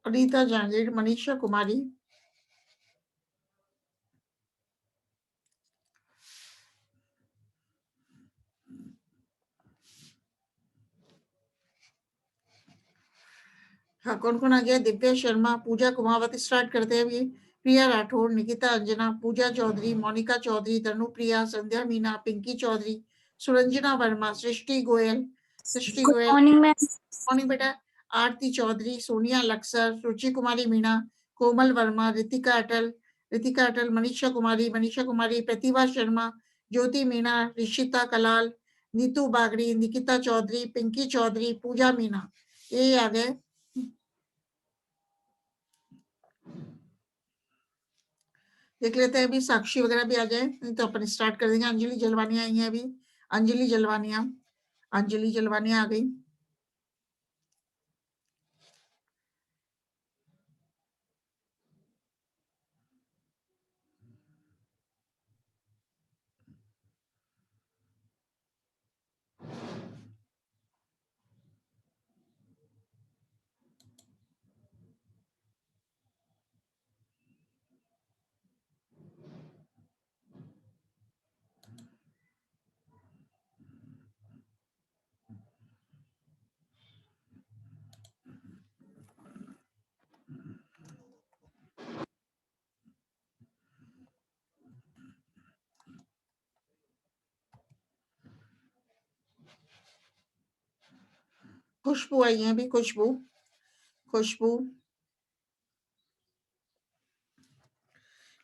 रीता जांगिड़, मनीषा कुमारी, हाँ कौन कौन आ गया? दिव्या शर्मा, पूजा कुमावत, स्टार्ट करते हैं अभी। Priya Rathore, Nikita Anjana, Pooja Choudhary, Monika Choudhary, Tanupriya, Sandhya Meena, Pinky Choudhary, Suranjana Verma, Srishti Goyal, good morning ma'am. Morning बेटा, आरती चौधरी, सोनिया लक्सर, रुचि कुमारी मीणा, कोमल वर्मा, ऋतिका अटल, मनीषा कुमारी, प्रतिभा शर्मा, ज्योति मीणा, ऋषिता कलाल, नीतू बागड़ी, निकिता चौधरी, पिंकी चौधरी, पूजा मीणा, ये आ गए। देख लेते हैं अभी साक्षी वगैरह भी आ जाए, नहीं तो अपन स्टार्ट कर देंगे। अंजलि जलवानिया आई है अभी, अंजलि जलवानिया आ गई। खुशबू आई है अभी, खुशबू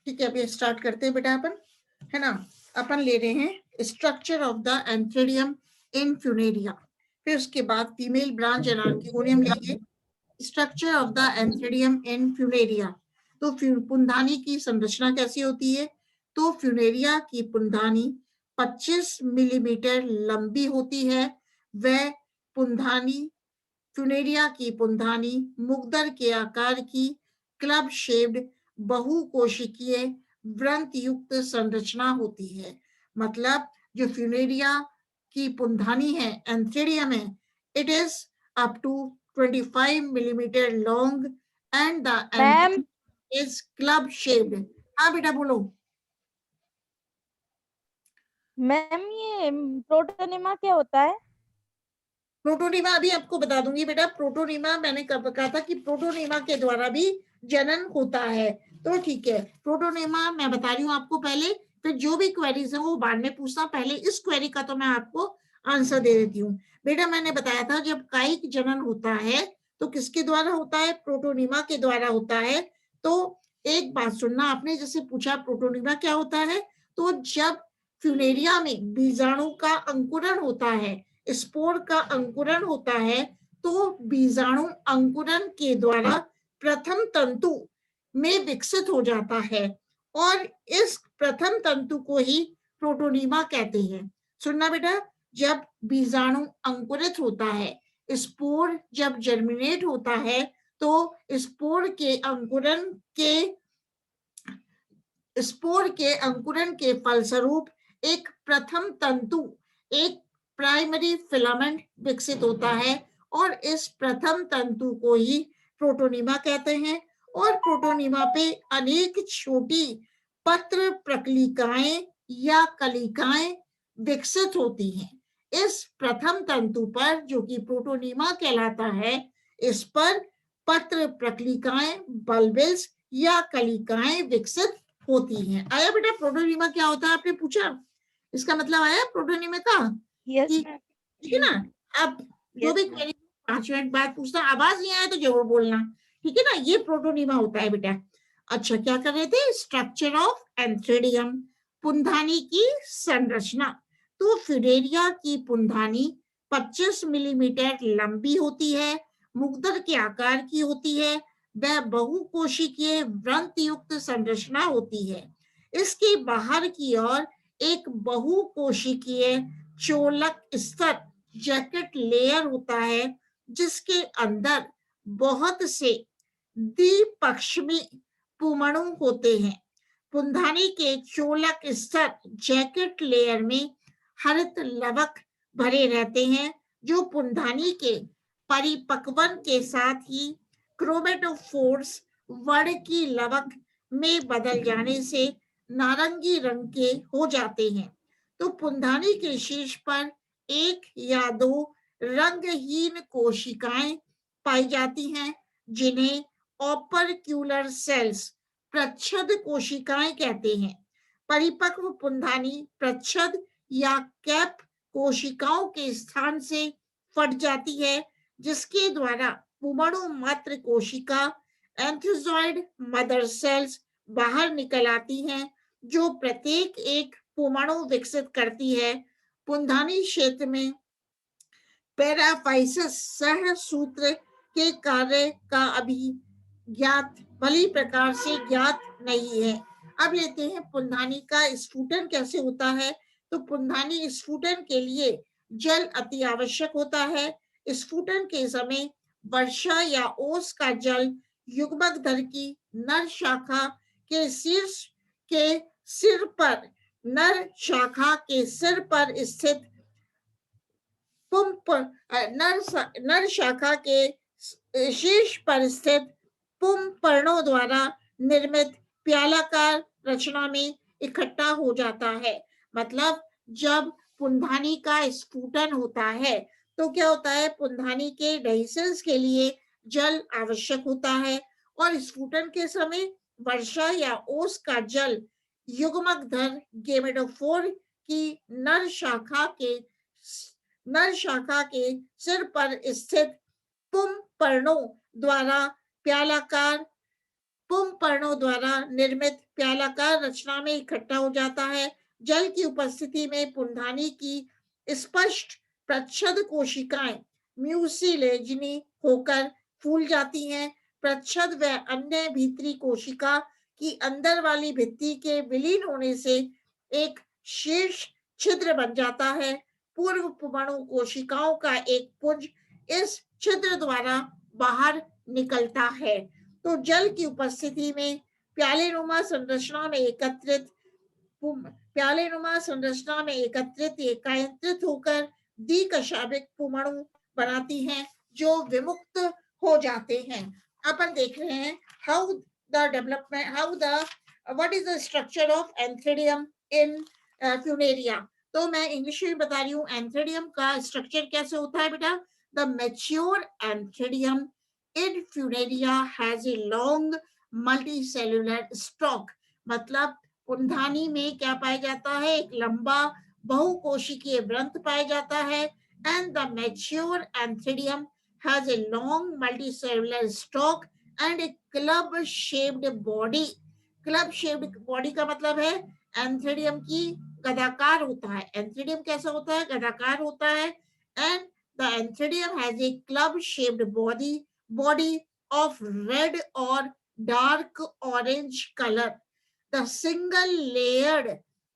ठीक है। अभी स्टार्ट करते हैं बेटा अपन, है ना। अपन ले रहे हैं structure of the antheridium in Funaria, फिर उसके बाद फीमेल ब्रांच एनार्किगोनियम लेंगे। Structure of the antheridium in Funaria, तो पुंधानी की संरचना कैसी होती है? तो फ्यूनेरिया की पुंधानी 25 मिलीमीटर लंबी होती है। वह पुंधानी, फ्यूनेरिया की पुंधानी मुग्दर के आकार की क्लब शेप्ड बहुकोशिकीय व्रंत युक्त संरचना होती है। मतलब जो फ्यूनेरिया की पुंधानी है, एंथ्रेडियम है, it is up to 25 millimeter long and the ma'am is club shaped। हाँ बेटा बोलो। मैम ये प्रोटोनिमा क्या होता है? प्रोटोनिमा अभी आपको बता दूंगी बेटा। प्रोटोनिमा मैंने कब कहा था कि प्रोटोनिमा के द्वारा भी जनन होता है, तो ठीक है। प्रोटोनिमा मैं बता रही हूँ आपको पहले, फिर जो भी क्वेरीज है वो बाद में पूछना। पहले इस क्वेरी का तो मैं आपको आंसर दे देती हूँ बेटा। मैंने बताया था जब कायिक जनन होता है तो किसके द्वारा होता है? प्रोटोनिमा के द्वारा होता है। तो एक बात सुनना, आपने जैसे पूछा प्रोटोनिमा क्या होता है, तो जब फ्यूनेरिया में बीजाणु का अंकुरण होता है, स्पोर का अंकुरण होता है, तो बीजाणु अंकुरण के द्वारा प्रथम तंतु में विकसित हो जाता है और इस प्रथम तंतु को ही प्रोटोनिमा कहते हैं। सुनना बेटा, जब बीजाणु अंकुरित होता है, स्पोर जब जर्मिनेट होता है, तो स्पोर के अंकुरण के फलस्वरूप एक प्रथम तंतु, एक प्राइमरी फिलामेंट विकसित होता है और इस प्रथम तंतु को ही प्रोटोनिमा कहते हैं। और प्रोटोनिमा पे अनेक छोटी पत्र प्रकलिकाएं या कलिकाएं विकसित होती हैं। इस प्रथम तंतु पर, जो कि प्रोटोनिमा कहलाता है, इस पर पत्र प्रकलिकाएं, बल्बिल्स या कलिकाएं विकसित होती हैं। आया बेटा प्रोटोनिमा क्या होता है? आपने पूछा, इसका मतलब आया प्रोटोनिमा का? यस ठीक मैम। है ना। अब जो भी क्वेरी 5 मिनट बाद पूछना, आवाज नहीं आया तो जरूर बोलना, ठीक है ना। ये प्रोटोनिमा होता है बेटा। अच्छा क्या कर रहे थे? स्ट्रक्चर ऑफ एंथ्रेडियम, पुंधानी की संरचना। तो फ्यूनेरिया की पुंधानी 25 मिलीमीटर लंबी होती है, मुग्दर के आकार की होती है, वह बहुकोशिकीय व्रंत युक्त संरचना होती है। इसके बाहर की ओर एक बहुकोशिकीय चोलक स्तर, जैकेट लेयर होता है, जिसके अंदर बहुत से द्विपक्षमी पुमणु होते हैं। पुंधानी के चोलक स्तर, जैकेट लेयर में हरित लवक भरे रहते हैं, जो पुंधानी के परिपक्वन के साथ ही क्रोमेटोफोर्स वर्ण की लवक में बदल जाने से नारंगी रंग के हो जाते हैं। तो पुंधानी के शीर्ष पर एक या दो रंगहीन कोशिकाएं पाई जाती हैं, जिन्हें ऑपरक्यूलर सेल्स प्रच्छद कोशिकाएं कहते हैं। परिपक्व पुंधानी प्रच्छद या कैप कोशिकाओं के स्थान से फट जाती है, जिसके द्वारा पुमड़ो मात्र कोशिका एंथ्रोजॉइड मदर सेल्स बाहर निकल आती हैं, जो प्रत्येक एक पुमड़ो विकसित करती है। पुंधानी क्षेत्र में पैराफाइसिस सह सूत्र के कार्य का अभी ज्ञात भली प्रकार से ज्ञात नहीं है। अब लेते हैं पुंधानी का स्फुटन कैसे होता है। तो पुंधानी स्फुटन के लिए जल अति आवश्यक होता है। स्फुटन के समय वर्षा या ओस का जल युग्मक धर की नर शाखा के शीर्ष के सिर पर स्थित नर शाखा के शीर्ष पर स्थित पुम पर्णों द्वारा निर्मित प्यालाकार रचना में इकट्ठा हो जाता है। मतलब जब पुंधानी का स्फुटन होता है तो क्या होता है, पुंधानी के डाइसेंस के लिए जल आवश्यक होता है और स्फुटन के समय वर्षा या ओस का जल युग्मक धर गेमेटोफोर की नर शाखा के सिर पर स्थित पुम पर्णों द्वारा निर्मित प्यालाकार रचना में इकट्ठा हो जाता है। जल की उपस्थिति में पुंधानी की स्पष्ट प्रच्छद कोशिकाएं म्यूसिलेजिनी होकर फूल जाती हैं। प्रच्छद व अन्य भीतरी कोशिका की अंदर वाली भित्ति के विलीन होने से एक शीर्ष छिद्र बन जाता है। पूर्व पुमणु कोशिकाओं का एक पुंज इस छिद्र द्वारा बाहर निकलता है। तो जल की उपस्थिति में प्यालेनुमा संरचना में एकांतरित होकर द्विकशाभिक पुमणु बनाती हैं, जो विमुक्त हो जाते हैं। अपन देख रहे हैं what is the structure of Anthridium in Funaria। तो मैं इंग्लिश में बता रही हूँ एंथ्रेडियम का स्ट्रक्चर कैसे होता है बेटा। The mature antheridium in Funaria has a long multicellular stalk. मतलब पुंधानी में क्या पाया जाता है, एक लंबा बहुकोशिकीय वृंत पाया जाता है। And the mature antheridium has a long multicellular stalk and a club shaped body. Club shaped body का मतलब है एंथ्रेडियम की गदाकार होता है। एंथ्रेडियम कैसा होता है, गदाकार होता है। And the antheridium has a club shaped body of red और dark orange colour. The single layered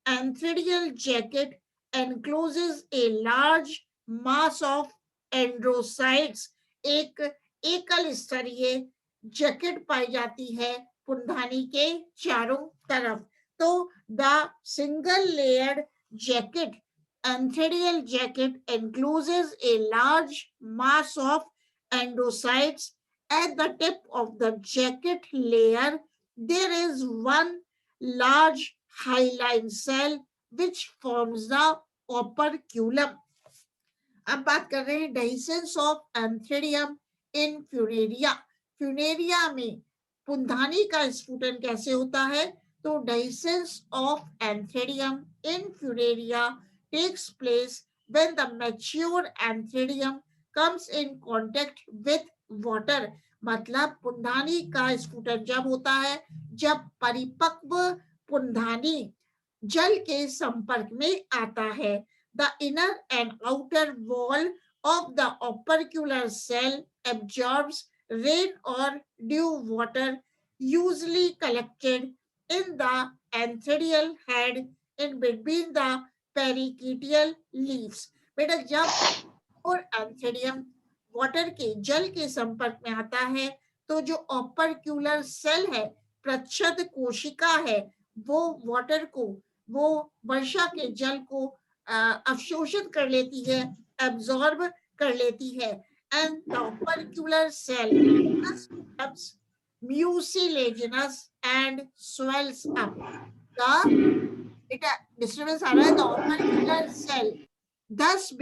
antheridial jacket encloses a large mass of androcytes. एक एकल स्तरीय जैकेट पाई जाती है पुंधानी के चारों तरफ। तो the single layered jacket, antheridial jacket, encloses a large mass of endocytes. At the tip of the jacket layer there is one large hyaline cell which forms the operculum। अब बात कर रहे हैं dehiscence of antheridium in Funaria. Funaria में पुंधानी का स्फुटन कैसे होता है। तो dehiscence of antheridium in Funaria takes place when the mature antheridium comes in contact with water. मतलब पुंधानी का स्फुटन जब होता है जब परिपक्व पुंधानी जल के संपर्क में आता है। The inner and outer wall of the opercular cell absorbs rain or dew water usually collected in the antheridial head in between the pericytial leaves। बेटा जब और एंथेडियम वाटर के जल के संपर्क में आता है तो जो ऑपरक्यूलर सेल है, प्रच्छद कोशिका है, वो वाटर को, वो वर्षा के जल को अवशोषित कर लेती है, एब्जॉर्ब कर लेती है। and the opercular cell thus becomes mucilaginous and swells up. The disturbance आ रहा है, the opercular cell thus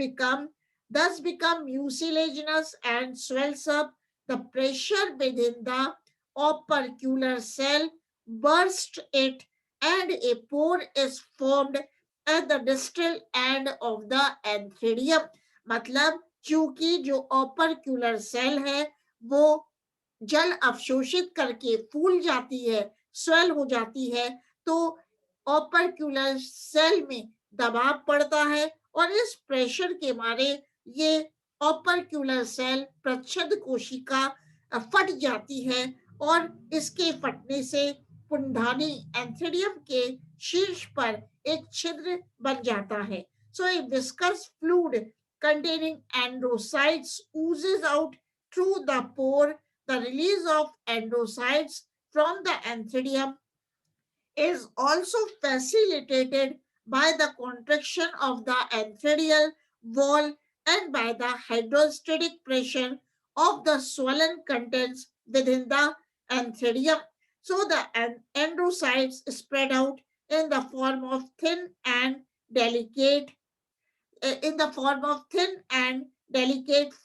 become mucilaginous and swells up. The pressure within the opercular cell bursts it, and a pore is formed at the distal end of the antherium. मतलब चूंकि जो opercular cell है वो जल अवशोषित करके फूल जाती है, स्वेल हो जाती है, तो ओपर्क्यूलर सेल में दबाव पड़ता है और इस प्रेशर के मारे ये ओपर्क्यूलर सेल प्रच्छद कोशिका फट जाती है और इसके फटने से पुंधानी एंथेरियम के शीर्ष पर एक छिद्र बन जाता है. So a viscous fluid containing endocytes oozes out through the pore. The release of endocytes from the antherium is also facilitated by the contraction of the antherial wall and by the hydrostatic pressure of the swollen contents within the antherium. So the endocytes spread out in the form of thin and delicate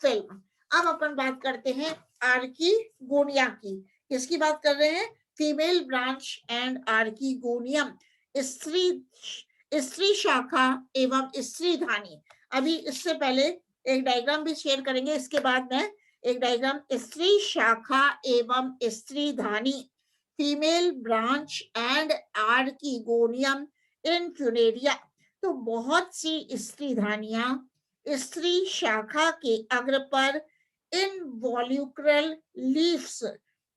film. अब अपन बात करते हैं archegonia की. किसकी बात कर रहे हैं? फीमेल ब्रांच एंड आर्कीगोनियम, स्त्री शाखा एवं स्त्री धानी. अभी इससे पहले एक डायग्राम भी शेयर करेंगे, इसके बाद में एक डायग्राम स्त्री शाखा एवं स्त्री धानी, female branch and archegonium in Funaria. तो बहुत सी स्त्री धानियां स्त्री शाखा के अग्र पर इनवॉल्यूक्रल लीव्स,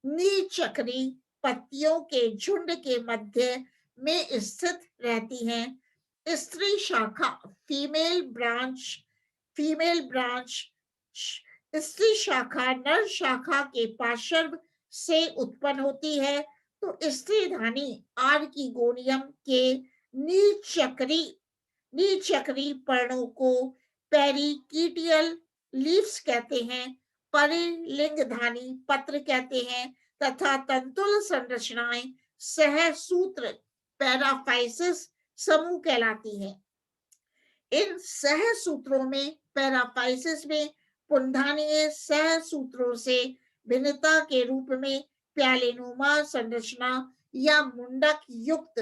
निचक्री पत्तियों के झुंड के मध्य में स्थित रहती हैं. स्त्री शाखा फीमेल ब्रांच स्त्री शाखा नर शाखा के पार्श्व से उत्पन्न होती है. तो स्त्री धानी आर्कीगोनियम के निचक्री पर्णों को पेरिकिटियल लीव्स कहते हैं, परिलिंगधानी पत्र कहते हैं तथा तंतुल संरचनाएं सहसूत्र पैराफाइसिस समूह कहलाती हैं. इन सहसूत्रों में पैराफाइसिस में पुंधानीय सहसूत्रों से भिन्नता के रूप में प्यालेनुमा संरचना या मुंडक युक्त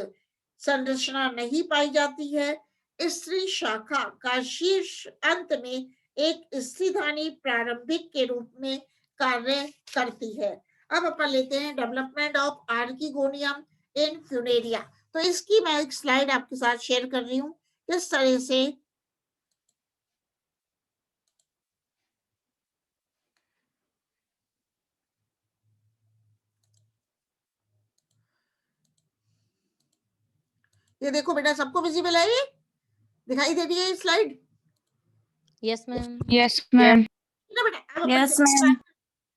संरचना नहीं पाई जाती है. स्त्री शाखा का शीर्ष अंत में एक स्त्रीधानी प्रारंभिक के रूप में कार्य करती है. अब अपन लेते हैं development of archegonium in Funaria. तो इसकी मैं एक स्लाइड आपके साथ शेयर कर रही हूँ. इस तरह से ये देखो बेटा, सबको विजिबल है? ये दिखाई दे रही है slide? Yes ma'am. Yes ma'am. बेटा यस मैम.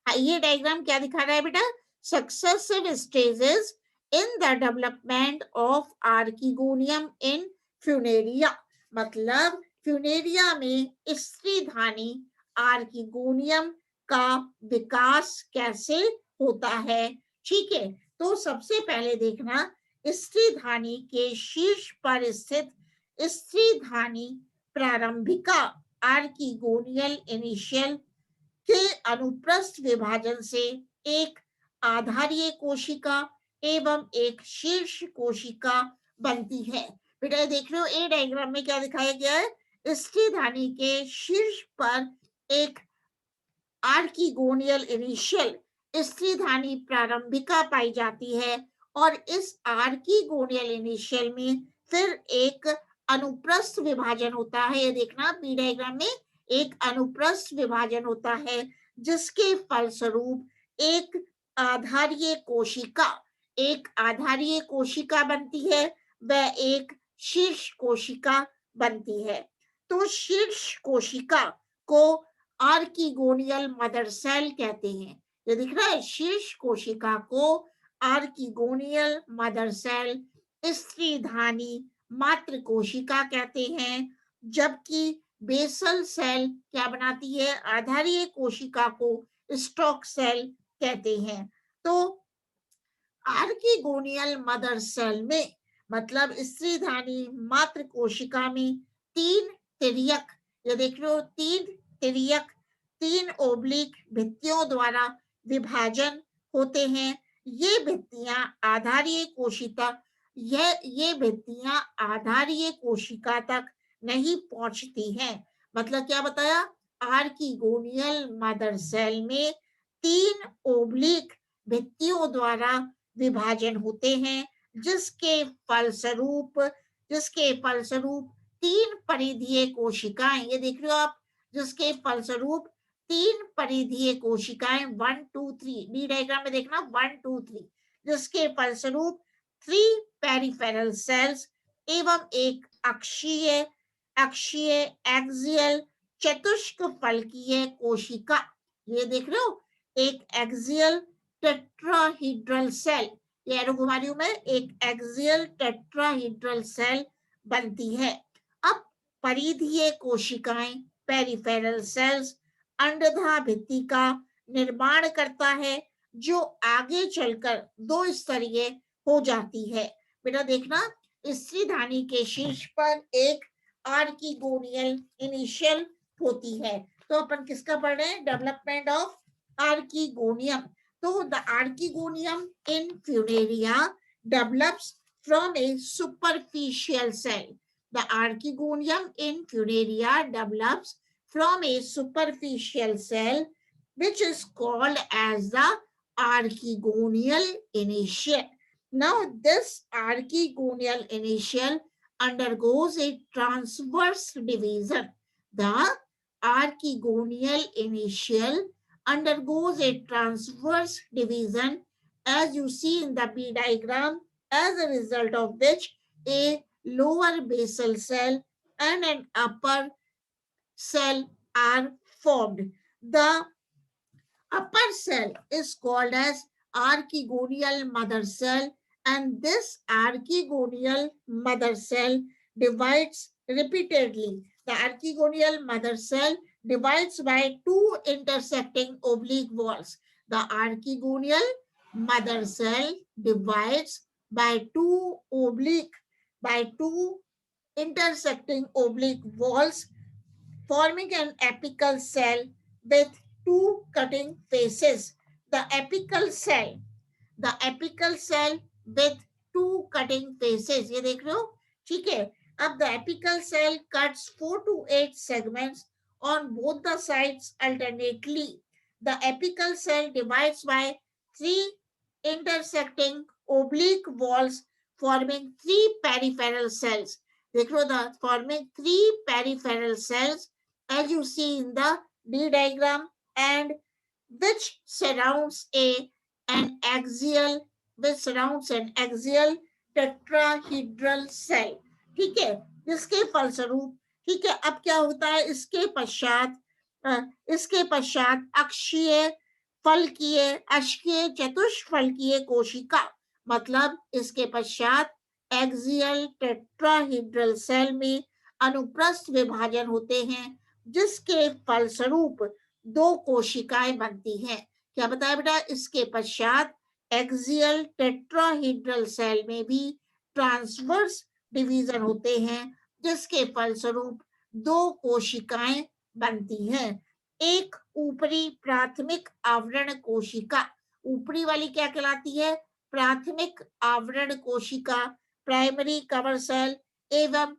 ये डायग्राम क्या दिखा रहा है बेटा? Successive stages in the development of archegonium in Funaria. मतलब फ्यूनेरिया में स्त्रीधानी आर्कीगोनियम का विकास कैसे होता है. ठीक है, तो सबसे पहले देखना स्त्रीधानी के शीर्ष पर स्थित स्त्रीधानी प्रारंभिका आर्कीगोनियल इनिशियल के अनुप्रस्थ विभाजन से एक आधारीय कोशिका एवं एक शीर्ष कोशिका बनती है. बेटा देख रहे हो ए डायग्राम में क्या दिखाया गया है? स्त्रीधानी के शीर्ष पर एक आर्कीगोनियल इनिशियल स्त्रीधानी प्रारंभिका पाई जाती है और इस आर्कीगोनियल इनिशियल में फिर एक अनुप्रस्थ विभाजन होता है. ये देखना बी डायग्राम में एक अनुप्रस्थ विभाजन होता है जिसके फलस्वरूप एक आधारीय कोशिका बनती है, वह एक शीर्ष कोशिका बनती है. तो शीर्ष कोशिका को आर्कीगोनियल मदर सेल कहते हैं. ये दिख रहा है, शीर्ष कोशिका को आर्कीगोनियल मदर सेल स्त्रीधानी मातृ कोशिका कहते हैं, जबकि बेसल सेल क्या बनाती है, आधारीय कोशिका को स्टॉक सेल कहते हैं। तो आर्किगोनियल मदर सेल में मतलब स्त्रीधानी मात्र कोशिका में तीन तिर्यक, ये देख लो तीन तिर्यक, तीन ओब्लिक भित्तियों द्वारा विभाजन होते हैं। ये भित्तियां आधारीय कोशिका, ये भित्तियां आधारीय कोशिका तक नहीं पहुंचती हैं। मतलब क्या बताया, आर्किगोनियल मदर सेल में तीन ओब्लिक भित्तियों द्वारा विभाजन होते हैं, जिसके फलस्वरूप तीन परिधीय कोशिकाएं, ये देख रहे हो आप, जिसके फलस्वरूप तीन परिधीय कोशिकाएं 1 2 3 डी डायग्राम में देखना 1 2 3, जिसके फलस्वरूप 3 पेरिफेरल सेल्स एवं एक अक्षीय अक्षीय एक्सियल चतुष्क फलकीय कोशिका, ये देख रहे हो एक एक्सियल टेट्राहीड्रल सेल, ये एरो घुमा रही हूं मैं, एक एक्सियल टेट्राहीड्रल सेल बनती है। अब परिधीय कोशिकाएं पेरिफेरल सेल्स अंडधा भित्ति का निर्माण करता है, जो आगे चलकर दो स्तरीय हो जाती है। बेटा देखना, स्त्रीधानी के शीर्ष पर एक आर्किगोनियल इनिशियल होती है। तो अपन किसका पढ़ रहे हैं, development of archegonium. So the archegonium in Funaria develops from a superficial cell. The archegonium in Funaria develops from a superficial cell, which is called as the archegonial initial. Now this archegonial initial undergoes a transverse division. The archegonial initial undergoes a transverse division, as you see in the B diagram, as a result of which a lower basal cell and an upper cell are formed. The upper cell is called as archegonial mother cell, and this archegonial mother cell divides repeatedly. The archegonial mother cell divides by two intersecting oblique walls. The archegonial mother cell divides by two intersecting oblique walls, forming an apical cell with two cutting faces. The apical cell with two cutting faces, ये देख रहे हो, ठीक है। अब the apical cell cuts 4 to 8 segments on both the sides alternately. The apical cell divides by 3 intersecting oblique walls, forming 3 peripheral cells. देख लो, the forming 3 peripheral cells, as you see in the D diagram, and which surrounds an axial tetrahedral cell, ठीक है, जिसके फलस्वरूप, ठीक है, अब क्या होता है, इसके पश्चात अक्षीय चतुष्फलकीय कोशिका, मतलब इसके पश्चात एक्सियल टेट्राहीड्रल सेल में अनुप्रस्थ विभाजन होते हैं, जिसके फलस्वरूप दो कोशिकाएं बनती हैं। क्या बताया बेटा, इसके पश्चात एक्सियल टेट्राहीड्रल सेल में भी ट्रांसवर्स डिवीजन होते हैं, जिसके फलस्वरूप दो कोशिकाएं बनती हैं। एक ऊपरी प्राथमिक आवरण कोशिका, ऊपरी वाली क्या कहलाती है, प्राथमिक आवरण कोशिका, प्राइमरी कवर सेल, एवं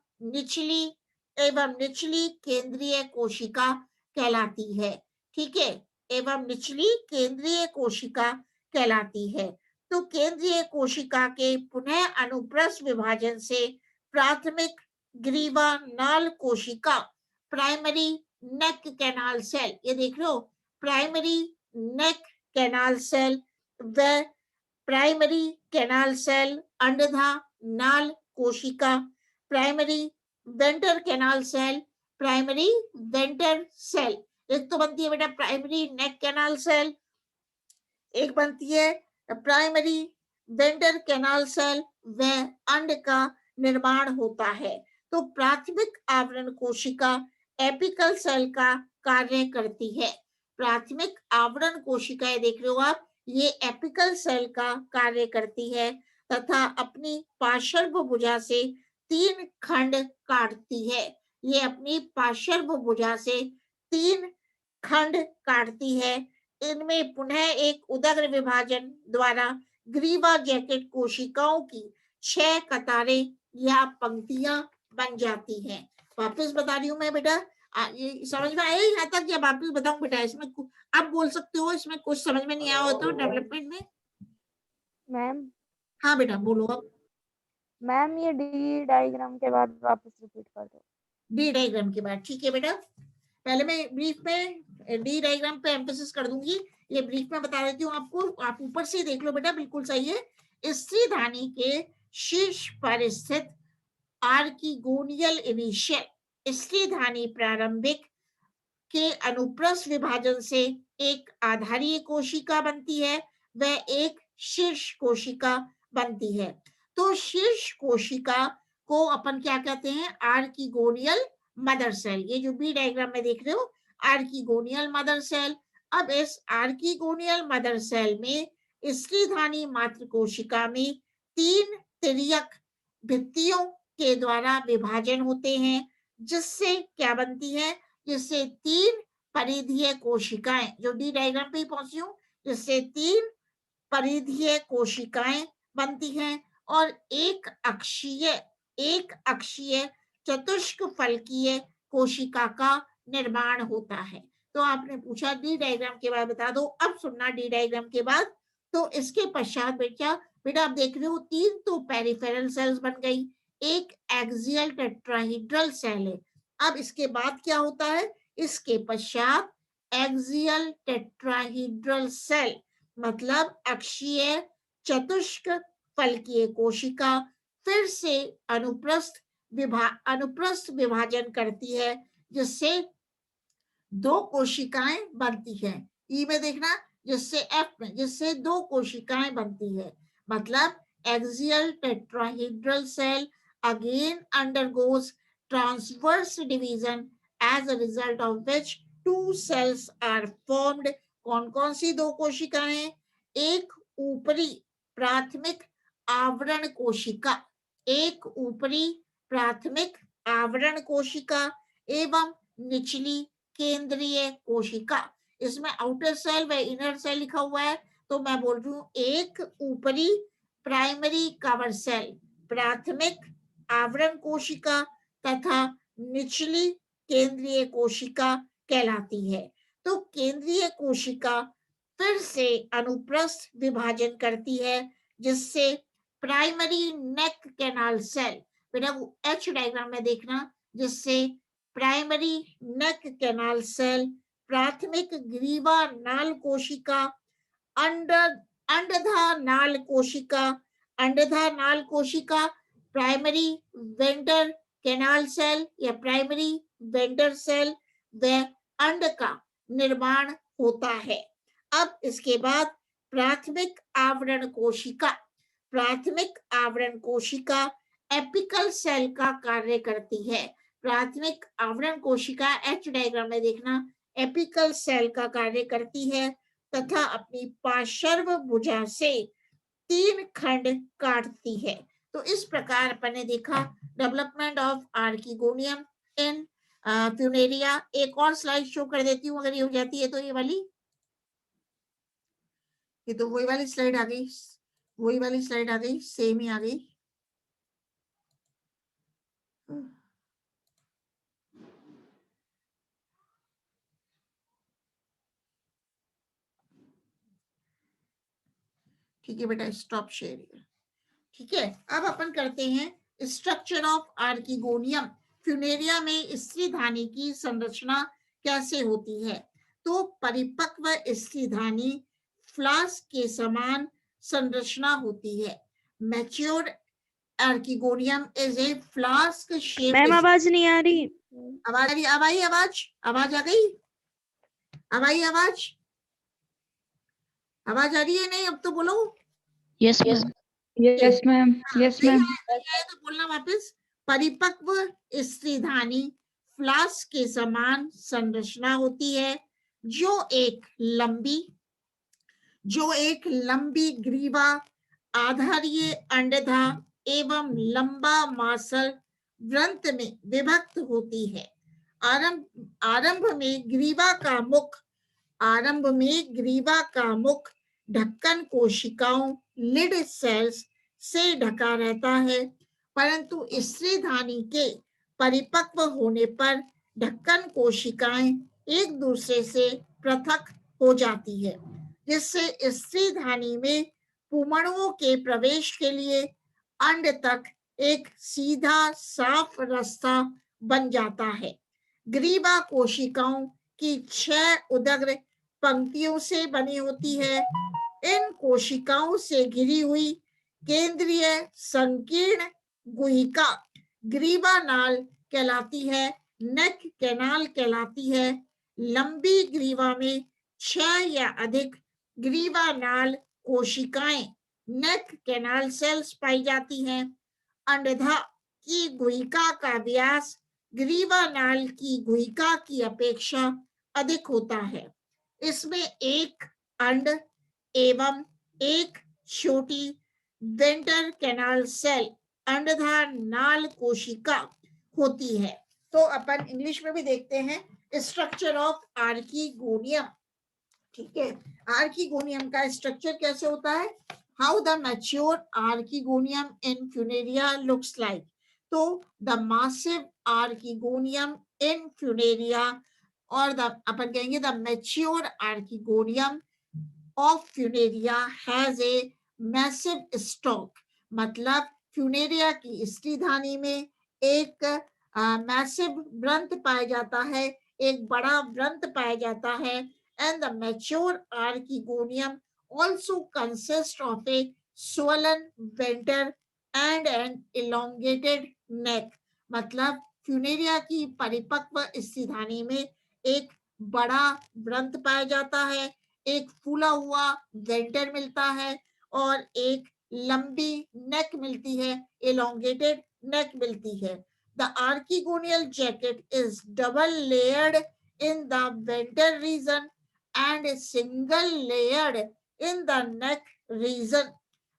निचली केंद्रीय कोशिका कहलाती है, ठीक है, एवं निचली केंद्रीय कोशिका कहलाती है। तो केंद्रीय कोशिका के पुनः अनुप्रस्थ विभाजन से प्राथमिक ग्रीवा नाल कोशिका, प्राइमरी नेक कैनाल सेल, ये देख लो, प्राइमरी नेक कैनाल सेल व प्राइमरी कैनाल सेल अंडधा नाल कोशिका, primary venter canal cell, primary venter cell, एक तो बनती है बेटा प्राइमरी नेक कैनाल सेल, एक बनती है प्राइमरी वेंटर कैनाल सेल, व अंड का निर्माण होता है। तो प्राथमिक आवरण कोशिका एपिकल सेल का कार्य करती है। प्राथमिक आवरण कोशिकाएं देख रहे हो आप, ये एपिकल सेल का कार्य करती है तथा अपनी पार्श्व भुजा से 3 खंड काटती है। ये अपनी पार्श्व भुजा से 3 खंड काटती है। इनमें पुनः एक उदग्र विभाजन द्वारा ग्रीवा जैकेट कोशिकाओं की 6 कतारें या पंक्तियां बन जाती हैं। वापस बता रही हूँ मैं बेटा, ये समझ में आया यहाँ तक या वापस बताऊं बेटा? इसमें आप बोल सकते हो इसमें कुछ समझ में नहीं आया हो तो डेवलपमेंट में। मैम हाँ बेटा बोलो अब। मैम ये डी डायग्राम के बाद वापस रिपीट कर दो। डी डायग्राम के बाद ठीक है बेटा। पहले मैं ब्रीफ में डी डायग्राम पे एम्फेसिस कर दूंगी, ये ब्रीफ में बता देती हूँ आपको, आप ऊपर से देख लो बेटा, बिल्कुल सही है। स्त्रीधानी के शीर्ष पर स्थित आर्किगोनियल इनिशियल स्त्रीधानी प्रारंभिक के अनुप्रस्थ विभाजन से एक आधारीय कोशिका बनती है, वह एक शीर्ष कोशिका बनती है। तो शीर्ष कोशिका को अपन क्या कहते हैं? Archegonial mother cell. ये जो बी डायग्राम में देख रहे हो, आर्किगोनियल मदर सेल। अब इस आर्किगोनियल मदर सेल में स्त्रीधानी मातृ कोशिका में 3 तिर्यक भित्तियों के द्वारा विभाजन होते हैं, जिससे क्या बनती है? जिससे 3 परिधीय कोशिकाएं, जो डी डायग्राम पे ही पहुंची हूं, जिससे 3 परिधीय कोशिकाएं बनती हैं और एक अक्षीय चतुष्क फलकीय कोशिका का निर्माण होता है। तो आपने पूछा डी डायग्राम के बाद बता दो, अब सुनना डी डायग्राम के बाद। तो इसके पश्चात बेटा आप देख रहे हो 3 तो पेरिफेरल सेल्स बन गई, एक एक्सियल टेट्राहीड्रल सेल है। अब इसके बाद क्या होता है? इसके पश्चात एक्सियल टेट्राहीड्रल सेल मतलब अक्षीय चतुष्क फलकीय कोशिका फिर से अनुप्रस्थ विभाजन करती है, जिससे 2 कोशिकाएं बनती हैं। ई में देखना, जिससे एफ में, जिससे 2 कोशिकाएं बनती है। मतलब axial tetrahedral cell again undergoes transverse division as a result of which 2 cells are formed। कौन कौन सी 2 कोशिकाएं? एक ऊपरी प्राथमिक आवरण कोशिका, एक ऊपरी प्राथमिक आवरण कोशिका एवं निचली केंद्रीय कोशिका। इसमें आउटर सेल व इनर सेल लिखा हुआ है, तो मैं बोल रही हूँ एक ऊपरी प्राइमरी कवर सेल प्राथमिक आवरण कोशिका तथा निचली केंद्रीय कोशिका कहलाती है। तो केंद्रीय कोशिका फिर से अनुप्रस्थ विभाजन करती है, जिससे प्राइमरी नेक कैनाल सेल, बेटा वो एच डायग्राम में देखना, जिससे प्राइमरी नेक कैनाल सेल प्राथमिक ग्रीवा नाल कोशिका अंडधा नाल कोशिका प्राइमरी वेंडर कैनाल सेल या प्राइमरी वेंडर सेल व अंड का निर्माण होता है। अब इसके बाद प्राथमिक आवरण कोशिका एपिकल सेल का कार्य करती है। प्राथमिक आवरण कोशिका एच डायग्राम में देखना एपिकल सेल का कार्य करती है तथा अपनी पार्श्व भुजा से 3 खंड काटती है। तो इस प्रकार अपन ने देखा development of archegonium in Funaria. एक और स्लाइड शो कर देती हूँ, अगर ये हो जाती है तो ये वाली, ये तो वही वाली स्लाइड आ गई, वही वाली स्लाइड आ गई, सेम ही आ गई। ठीक है बेटा, स्टॉप शेयर। ठीक है, अब अपन करते हैं स्ट्रक्चर ऑफ आर्किगोनियम। फ्यूनेरिया में स्त्रीधानी की संरचना कैसे होती है? तो परिपक्व स्त्रीधानी फ्लास्क के समान संरचना होती है। Matured archegonium is a flask shape. Ma'am आवाज नहीं आ रही। आवाज आ रही? अब आई आवाज? आवाज आ गई? अब आई आवाज? आवाज आ रही है? नहीं अब तो बोलो। Yes ma'am. Yes ma'am. Yes ma'am. तो बोलना वापस। परिपक्व स्त्रीधानी फ्लास्क के समान संरचना होती है, जो एक लंबी ग्रीवा, आधारीय अंडधा एवं लंबा मांसल वृंत में विभक्त होती है। आरंभ में ग्रीवा का मुख ढक्कन कोशिकाओं लिड सेल्स से ढका रहता है, परंतु स्त्रीधानी के परिपक्व होने पर ढक्कन कोशिकाएं एक दूसरे से पृथक हो जाती है, जिससे स्त्रीधानी में पुमणुओं के प्रवेश के लिए अंड तक एक सीधा साफ रास्ता बन जाता है। ग्रीवा कोशिकाओं की 6 उदग्र पंक्तियों से बनी होती है। इन कोशिकाओं से घिरी हुई केंद्रीय संकीर्ण गुहिका ग्रीवा नाल कहलाती है, नेक कैनाल कहलाती है। लंबी ग्रीवा में 6 या अधिक ग्रीवा नाल कोशिकाएं नेक कैनाल सेल्स पाई जाती हैं। अंडधा की गुहिका का व्यास ग्रीवा नाल की गुहिका की अपेक्षा अधिक होता है। इसमें एक अंड एवं एक छोटी वेंटर कैनाल सेल अंडधा नाल कोशिका होती है। तो अपन इंग्लिश में भी देखते हैं स्ट्रक्चर ऑफ आर्कीगोनियम। ठीक है, आर्कीगोनियम का स्ट्रक्चर कैसे होता है? How the mature archegonium in Funaria looks like. तो the massive archegonium in Funaria और अपन कहेंगे the mature archegonium of Funaria has a massive stalk. मतलब फ्यूनेरिया की स्त्रीधानी में एक मैसिव व्रंत पाया जाता है, एक बड़ा व्रंत पाया जाता है। And the mature archegonium also consists of a swollen venter and an elongated neck। मतलब फ्यूनेरिया की परिपक्व स्त्रीधानी में एक बड़ा व्रंत पाया जाता है, एक फूला हुआ वेंटर मिलता है और एक लंबी नेक मिलती है, elongated नेक मिलती है। The archegonial jacket is double layered in the venter region and single layered in the neck region.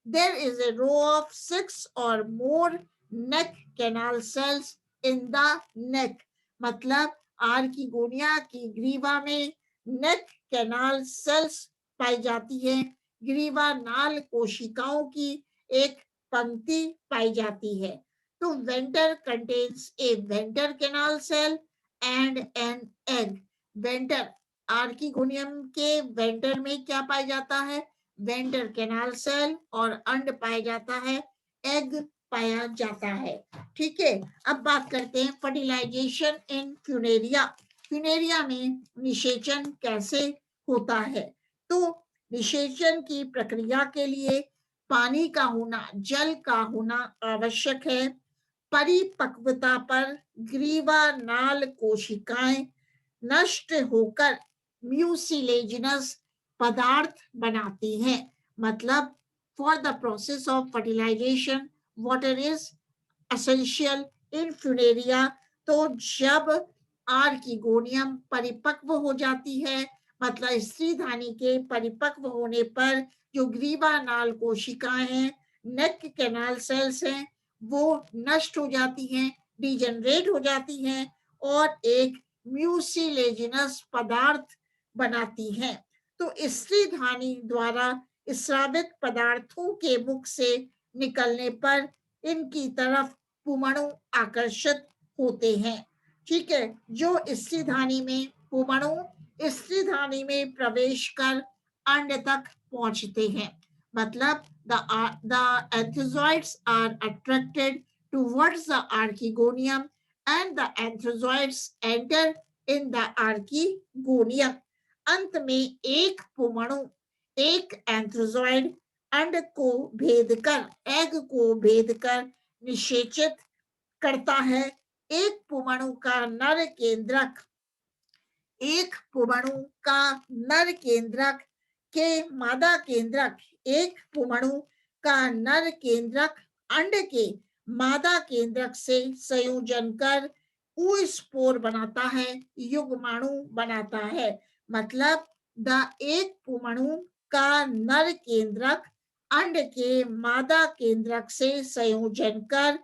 There is a row of 6 or more neck canal cells in the neck। मतलब archegonia की ग्रीवा में नेक canal sales पाई जाती है, ग्रीवा नाल कोशिकाओं की एक पंक्ति पाई जाती है। तो venter contains a venter canal cell and an egg. Venter archegonium के वेंटर में क्या पाया जाता है? वेंटर कैनाल सेल और अंड पाया जाता है, एग पाया जाता है। ठीक है, अब बात करते हैं फर्टिलाइजेशन इन फ्यूनेरिया। फ्यूनेरिया में निषेचन कैसे होता है? तो निषेचन की प्रक्रिया के लिए पानी का होना, जल का होना आवश्यक है। परिपक्वता पर ग्रीवा नाल कोशिकाएं नष्ट होकर म्यूसिलेजिनस पदार्थ बनाती हैं। मतलब for the process of fertilization water is essential in Funaria. तो जब आर्कीगोनियम परिपक्व हो जाती है, मतलब स्त्रीधानी के परिपक्व होने पर जो ग्रीवा नाल कोशिकाएं हैं, नेक कैनाल सेल्स हैं, वो नष्ट हो जाती हैं, डिजेनरेट हो जाती हैं और एक म्यूसिलेजिनस पदार्थ बनाती हैं। तो स्त्रीधानी द्वारा स्रावित पदार्थों के मुख से निकलने पर इनकी तरफ पुमणु आकर्षित होते हैं। ठीक है, जो स्त्रीधानी में पुमणु स्त्रीधानी में प्रवेश कर अंड तक पहुंचते हैं। मतलब the anthozoids are attracted towards the archegonium and the anthozoids enter in the archegonium। अंत में एक पुमणु एक एंथ्रोजॉइड अंड को भेद कर, एग को भेद कर निषेचित करता है। एक पुमणु का नर केंद्रक, एक पुमणु का नर केंद्रक के मादा केंद्रक, एक पुमणु का नर केंद्रक अंड के मादा केंद्रक से संयोजन कर स्पोर बनाता है, युग्माणु बनाता है। मतलब एक पुमणु का नर केंद्रक अंड के मादा केंद्रक से संयोजन कर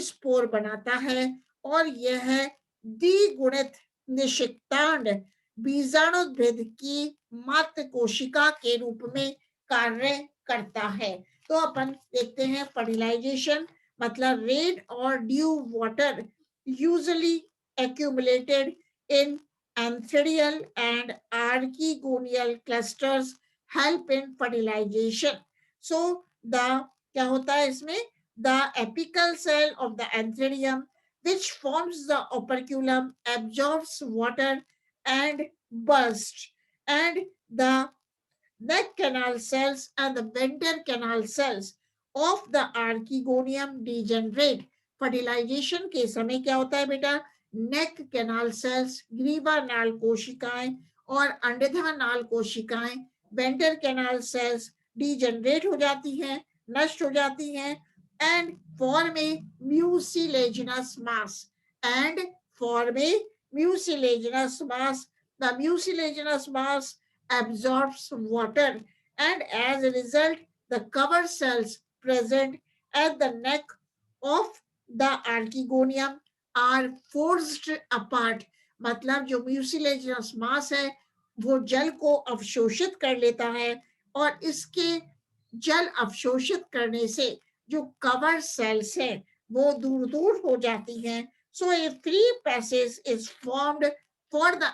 स्पोर बनाता है और यह द्विगुणित निषिक्तांड बीजाणुद्भिद की मात्र कोशिका के रूप में कार्य करता है। तो अपन देखते हैं फर्टिलाइजेशन मतलब रेन और due water usually accumulated in antherial and archegonial clusters help in fertilization. So the क्या होता है इसमें the apical cell of the antherium which forms the operculum absorbs water and bursts, and the neck canal cells and the venter canal cells of the archegonium degenerate. Fertilization के समय क्या होता है बेटा, नेक कैनाल सेल्स, ग्रीवा नाल कोशिकाएं और अंडधा नाल कोशिकाएं वेंटर कैनाल सेल्स डीजनरेट हो जाती हैं, नष्ट हो जाती हैं, and form A mucilaginous mass, and form A mucilaginous mass. The mucilaginous mass absorbs water, and as a result the cover cells present at the neck of the archegonium are forced apart. मतलब जो mucilaginous mass है वो जल को अवशोषित कर लेता है और इसके जल अवशोषित करने से जो कवर सेल्स हैं वो दूर दूर हो जाती हैं. So a free passage is formed for the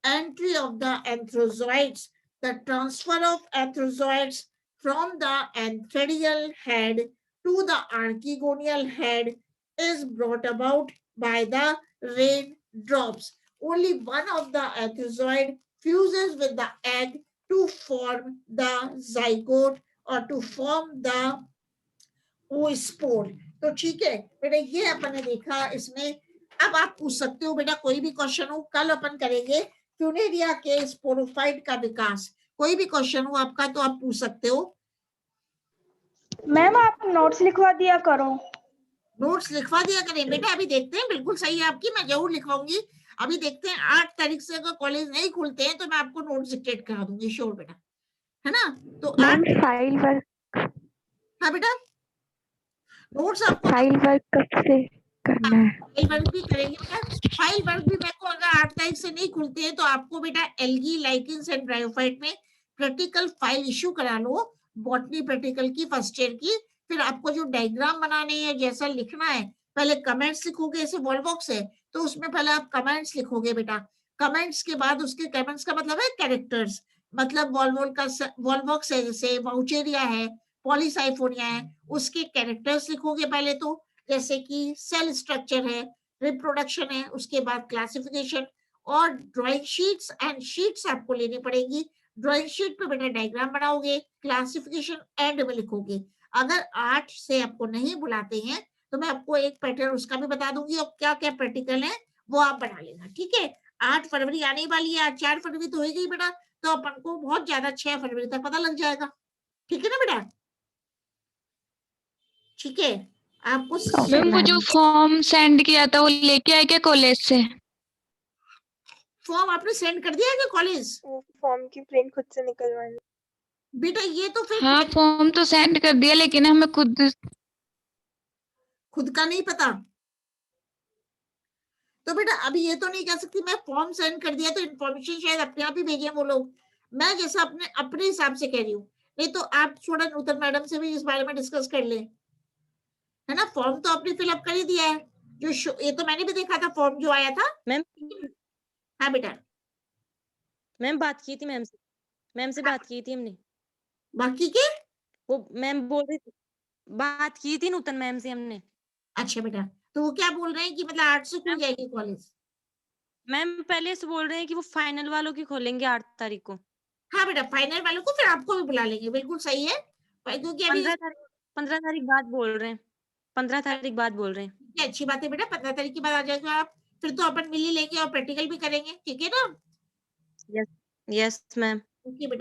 entry of the anthrozoids. The transfer of anthrozoids from the antherial head to the archegonial head is brought about by the rain drops. Only one of the anthrozoid fuses with the egg to form the zygote or to form the oospore. तो ठीक है बेटा, ये अपन ने देखा इसमें. अब आप पूछ सकते हो बेटा कोई भी क्वेश्चन हो, कल अपन करेंगे फ्यूनेरिया के स्पोरोफाइट का विकास. कोई भी क्वेश्चन हो आपका तो आप पूछ सकते हो. मैम आप नोट्स लिखवा दिया करो. नोट्स लिखवा दिया करें बेटा. अभी देखते हैं, बिल्कुल सही है आपकी, मैं जरूर लिखवाऊंगी. अभी देखते हैं 8 तारीख से अगर कॉलेज नहीं खुलते हैं तो मैं आपको नोट्स डिक्टेट करा दूंगी, श्योर बेटा, है ना. तो मैम फाइल वर्क. हाँ बेटा, नोट्स आपको फाइल वर्क कब से करना है? फाइल वर्क भी करेंगे बेटा. फाइल वर्क भी मेरे को अगर 8 तारीख से नहीं खुलते हैं तो आपको बेटा एल्गी, लाइकेंस एंड ब्रायोफाइट में प्रैक्टिकल फाइल इश्यू करा लो, बॉटनी प्रैक्टिकल की फर्स्ट ईयर की. फिर आपको जो डायग्राम बनाने हैं, जैसा लिखना है, पहले कमेंट्स लिखोगे. ऐसे वॉल बॉक्स है तो उसमें पहले आप कमेंट्स लिखोगे बेटा. कमेंट्स के बाद उसके कमेंट्स का मतलब है कैरेक्टर्स. मतलब वॉल बॉक्स है, जैसे वाउचेरिया है, पॉलीसाइफोनिया है, उसके कैरेक्टर्स लिखोगे पहले तो, जैसे कि सेल स्ट्रक्चर है, रिप्रोडक्शन है, उसके बाद क्लासिफिकेशन, और ड्राइंग शीट्स एंड शीट्स आपको लेनी पड़ेगी. ड्राइंग शीट पे बेटा डायग्राम बनाओगे, क्लासिफिकेशन एंड में लिखोगे. अगर 8 से आपको नहीं बुलाते हैं तो मैं आपको एक पैटर्न उसका भी बता दूंगी और क्या क्या प्रैक्टिकल है वो आप बना लेना. ठीक है, 8 फरवरी आने वाली है, आज 4 फरवरी तो हो गई बेटा, तो अपन को बहुत ज्यादा 6 फरवरी तक पता लग जाएगा. ठीक है ना बेटा. ठीक है, आपको मैम वो जो फॉर्म सेंड किया था वो लेके आए क्या कॉलेज से? फॉर्म आपने सेंड कर दिया है क्या कॉलेज? वो फॉर्म की प्रिंट खुद से निकलवानी. बेटा ये तो फिर हाँ फॉर्म तो सेंड कर दिया लेकिन हमें खुद का नहीं पता. तो बेटा अभी ये तो नहीं कह सकती मैं फॉर्म सेंड कर दिया तो इन्फॉर्मेशन शायद अपने आप ही भेजे वो लोग. मैं जैसा अपने हिसाब से कह रही हूँ, नहीं तो आप थोड़ा नूतन मैडम से भी इस बारे में डिस्कस कर लें, है ना. फॉर्म तो आपने फिलअप कर ही दिया है. जो ये तो मैंने भी देखा था फॉर्म जो आया था. मैम हाँ बेटा, मैम बात की थी मैम से बात की थी हमने. बाकी के वो मैम बोल रही थी, बात की थी नूतन मैम से हमने. अच्छा बेटा, तो वो क्या बोल रहे हैं कि मतलब 8 से खुल जाएगी कॉलेज? मैम पहले से बोल रहे हैं कि वो फाइनल वालों की खोलेंगे 8 तारीख को. हाँ बेटा, फाइनल वालों को फिर आपको भी बुला लेंगे, बिल्कुल सही है. क्योंकि अभी 15 तारीख बाद बोल रहे हैं. 15 तारीख बाद बोल रहे हैं. ये अच्छी बात है बेटा, 15 तारीख के बाद आ जाएगा आप. फिर तो अपन मिल ही लेंगे और प्रैक्टिकल भी करेंगे. ठीक है ना. Yes ma'am. ओके बेटा.